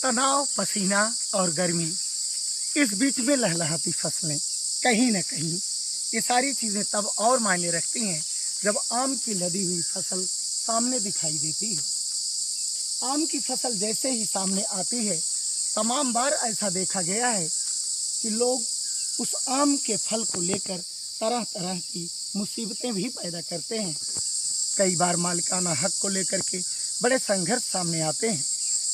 तनाव, पसीना और गर्मी, इस बीच में लहलहाती फसलें, कहीं न कहीं ये सारी चीज़ें तब और मायने रखती हैं जब आम की लदी हुई फसल सामने दिखाई देती है। आम की फसल जैसे ही सामने आती है, तमाम बार ऐसा देखा गया है कि लोग उस आम के फल को लेकर तरह तरह की मुसीबतें भी पैदा करते हैं। कई बार मालिकाना हक को लेकर के बड़े संघर्ष सामने आते हैं।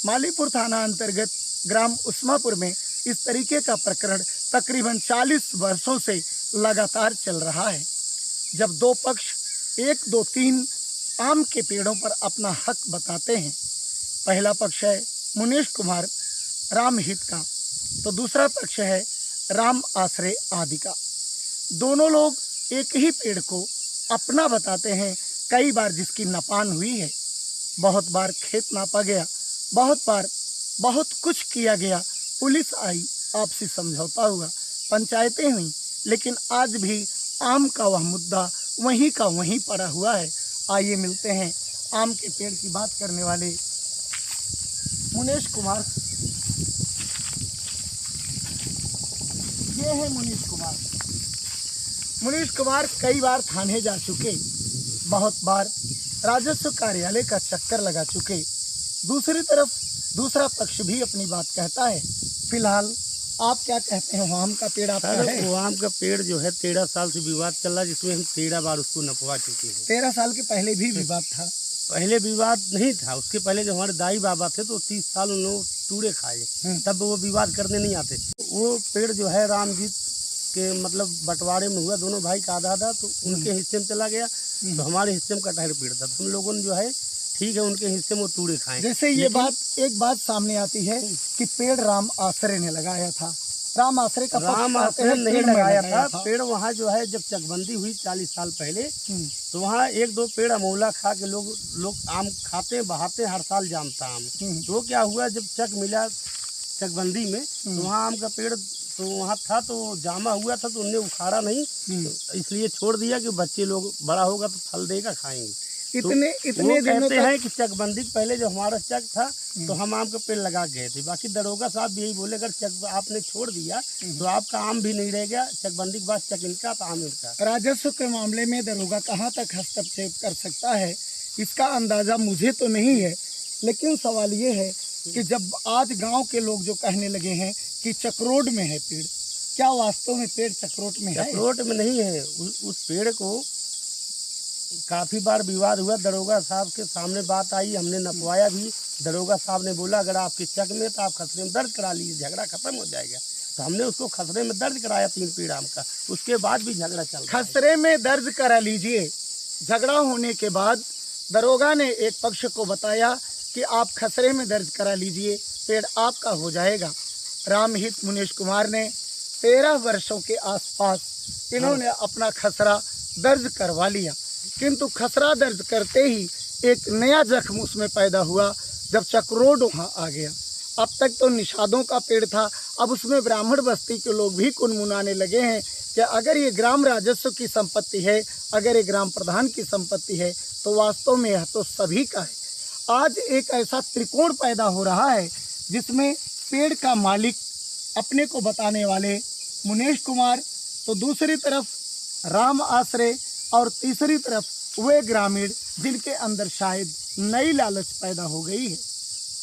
मालीपुर थाना अंतर्गत ग्राम उस्मापुर में इस तरीके का प्रकरण तकरीबन 40 वर्षों से लगातार चल रहा है, जब दो पक्ष 1, 2, 3 आम के पेड़ों पर अपना हक बताते हैं। पहला पक्ष है मुनीश कुमार रामहित का, तो दूसरा पक्ष है राम आश्रय आदि का। दोनों लोग एक ही पेड़ को अपना बताते हैं। कई बार जिसकी नपान हुई है, बहुत बार खेत नापा गया, बहुत बार बहुत कुछ किया गया, पुलिस आई, आपसी समझौता हुआ, पंचायतें हुई, लेकिन आज भी आम का वह मुद्दा वहीं का वहीं पड़ा हुआ है। आइए मिलते हैं आम के पेड़ की बात करने वाले मुनीश कुमार। ये है मुनीश कुमार। मुनीश कुमार कई बार थाने जा चुके, बहुत बार राजस्व कार्यालय का चक्कर लगा चुके। दूसरी तरफ दूसरा पक्ष भी अपनी बात कहता है। फिलहाल आप क्या कहते हैं? आम का पेड़ आपका है? वो आम का पेड़ जो है 13 साल से विवाद चल रहा है, जिसमें हम 13 बार उसको नपवा चुके हैं। 13 साल के पहले भी विवाद था? पहले विवाद नहीं था, उसके पहले जब हमारे दाई बाबा थे तो 30 साल उन लोग टूड़े खाए, तब वो विवाद करने नहीं आते थे। वो पेड़ जो है रामजीत के मतलब बंटवारे में हुआ, दोनों भाई का आधा आधा, तो उनके हिस्से में चला गया, तो हमारे हिस्से में कटहर पेड़ था। तो हम लोगों ने जो है ठीक है उनके हिस्से में वो टूड़े खाए। जैसे ये बात एक बात सामने आती है कि पेड़ राम आश्रय ने लगाया था। राम आश्रय का राम आश्रय नहीं लगाया था। पेड़ वहाँ जो है जब चकबंदी हुई 40 साल पहले, तो वहाँ 1-2 पेड़ अमोला खा के लोग आम खाते बहाते हर साल जामता आम। तो क्या हुआ, जब चक मिला चकबंदी में, तो वहाँ आम का पेड़ तो वहाँ था, तो जामा हुआ था, तो उनने उखाड़ा नहीं, तो इसलिए छोड़ दिया कि बच्चे लोग बड़ा होगा तो फल देगा, खाएंगे। इतने कहते हैं कि चकबंदी के पहले जो हमारा चक था, तो हम आम का पेड़ लगा गए थे। बाकी दरोगा साहब भी यही बोले, अगर चक आपने छोड़ दिया तो आपका आम भी नहीं रह गया, चकबंदी के बाद चक इनका तो आम इनका। राजस्व के मामले में दरोगा कहाँ तक हस्तक्षेप कर सकता है, इसका अंदाजा मुझे तो नहीं है, लेकिन सवाल ये है कि जब आज गांव के लोग जो कहने लगे हैं कि चक्रोड में है पेड़, क्या वास्तव में पेड़ चक्रोट में है? चक्रोट में नहीं है। उस पेड़ को काफी बार विवाद हुआ, दरोगा साहब के सामने बात आई, हमने नपवाया भी। दरोगा साहब ने बोला अगर आपके चक में तो आप खसरे में दर्ज करा लीजिए, झगड़ा खत्म हो जाएगा। तो हमने उसको खसरे में दर्ज कराया 3 पेड़ आम का, उसके बाद भी झगड़ा चल रहा है। खसरे में दर्ज करा लीजिए। झगड़ा होने के बाद दरोगा ने एक पक्ष को बताया कि आप खसरे में दर्ज करा लीजिए, पेड़ आपका हो जाएगा। रामहित मुनीश कुमार ने 13 वर्षों के आसपास इन्होंने अपना खसरा दर्ज करवा लिया, किंतु खसरा दर्ज करते ही एक नया जख्म उसमें पैदा हुआ जब चक्रोड वहाँ आ गया। अब तक तो निषादों का पेड़ था, अब उसमें ब्राह्मण बस्ती के लोग भी कुनमुनाने लगे हैं कि अगर ये ग्राम राजस्व की संपत्ति है, अगर ये ग्राम प्रधान की संपत्ति है, तो वास्तव में यह तो सभी का है। आज एक ऐसा त्रिकोण पैदा हो रहा है जिसमें पेड़ का मालिक अपने को बताने वाले मुनीश कुमार, तो दूसरी तरफ राम आश्रय, और तीसरी तरफ वे ग्रामीण जिनके अंदर शायद नई लालच पैदा हो गई है।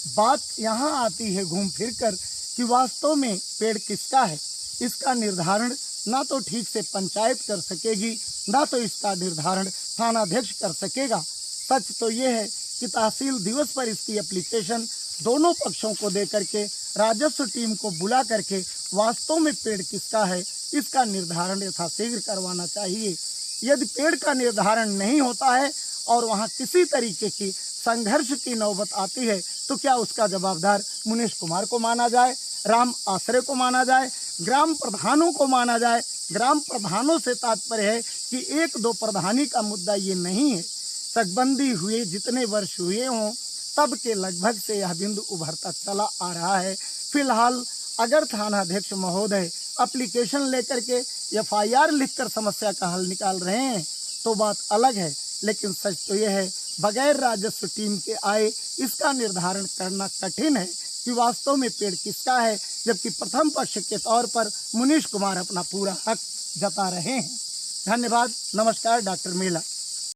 बात यहाँ आती है घूम फिर कर कि वास्तव में पेड़ किसका है। इसका निर्धारण ना तो ठीक से पंचायत कर सकेगी, ना तो इसका निर्धारण थानाध्यक्ष कर सकेगा। सच तो ये है कि तहसील दिवस पर इसकी एप्लीकेशन दोनों पक्षों को दे करके राजस्व टीम को बुला करके वास्तव में पेड़ किसका है इसका निर्धारण यथाशीघ्र करवाना चाहिए। यदि पेड़ का निर्धारण नहीं होता है और वहाँ किसी तरीके की संघर्ष की नौबत आती है, तो क्या उसका जवाबदार मुनीश कुमार को माना जाए, राम आश्रय को माना जाए, ग्राम प्रधानों को माना जाए? ग्राम प्रधानों से तात्पर्य है कि 1-2 प्रधानी का मुद्दा ये नहीं है। चकबंदी हुए जितने वर्ष हुए हों, तब के लगभग से यह बिंदु उभरता चला आ रहा है। फिलहाल अगर थानाध्यक्ष महोदय एप्लीकेशन लेकर के FIR लिखकर समस्या का हल निकाल रहे हैं तो बात अलग है, लेकिन सच तो यह है बगैर राजस्व टीम के आए, इसका निर्धारण करना कठिन है कि वास्तव में पेड़ किसका है, जबकि प्रथम पक्ष के तौर पर मुनीश कुमार अपना पूरा हक जता रहे हैं। धन्यवाद। नमस्कार डॉक्टर मेला।